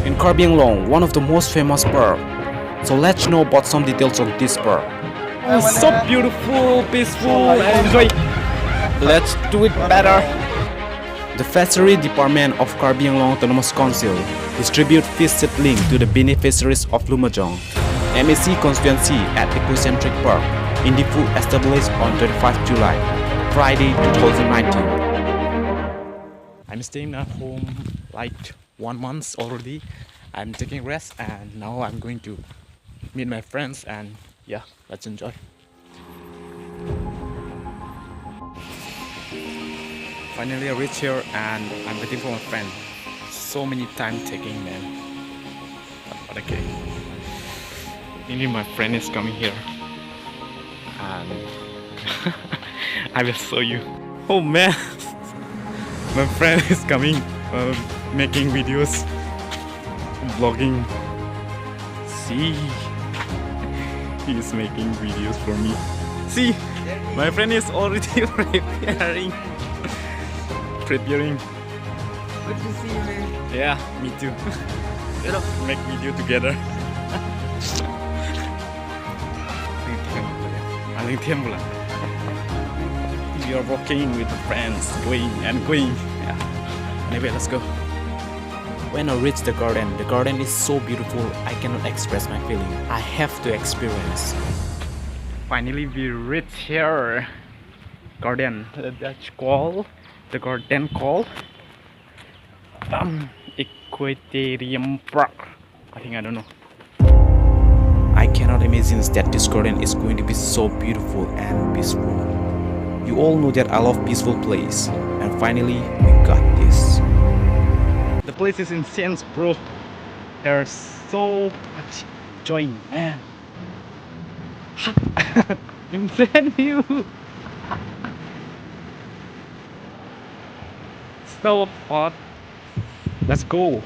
in Karbi Anglong, one of the most famous park. So let's know about some details on this park. Oh, so beautiful, peaceful, and enjoy. Let's do it better. The Fishery Department of Karbi Anglong Autonomous Council distribute fish seedling to the beneficiaries of Lumajang. MAC constituency at Ecocentric Park in Difu established on 25 July, Friday 2019. I'm staying at home like 1 month already. I'm taking rest and now I'm going to meet my friends and yeah, let's enjoy. Finally I reached here and I'm waiting for my friend. So many time taking, man. But okay. Maybe my friend is coming here and I will show you. Oh man, my friend is coming, making videos, vlogging. See, he is making videos for me. See, my friend is already preparing. Good to see you, man. Yeah, me too. Let's make video together. We are walking with the friends, going and going. Yeah. Anyway, let's go. When I reach the garden is so beautiful. I cannot express my feeling. I have to experience. Finally, we reach here. Garden. That's called the garden called Equatorium Park. I don't know. I cannot imagine that this garden is going to be so beautiful and peaceful. You all know that I love peaceful place, and finally we got this. The place is intense, bro. There's so much joy, man. Insane view. So hot. Let's go.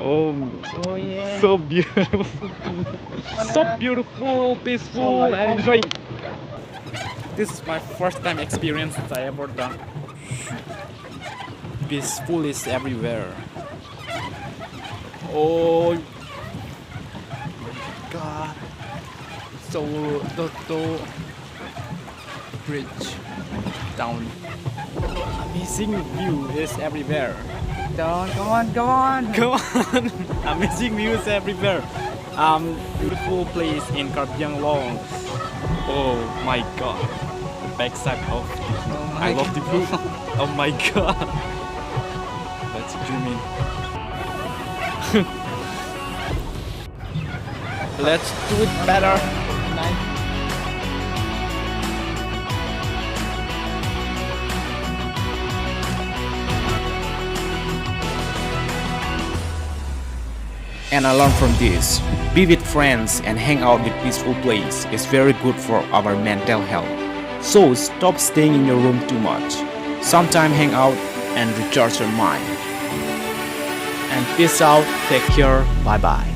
Oh yeah. So beautiful. So beautiful, peaceful, and enjoy. This is my first time experience that I ever done. Peaceful is everywhere. Oh God. So the bridge down. Amazing view is everywhere. Don't, come on, come on. Come on! Amazing views everywhere. Beautiful place in Karbi Anglong. Oh my God! The backside of I love the view. Oh my God! Let's zoom in. Let's do it better. And I learned from this. Be with friends and hang out with peaceful place is very good for our mental health. So stop staying in your room too much. Sometime hang out and recharge your mind. And peace out, take care, bye bye.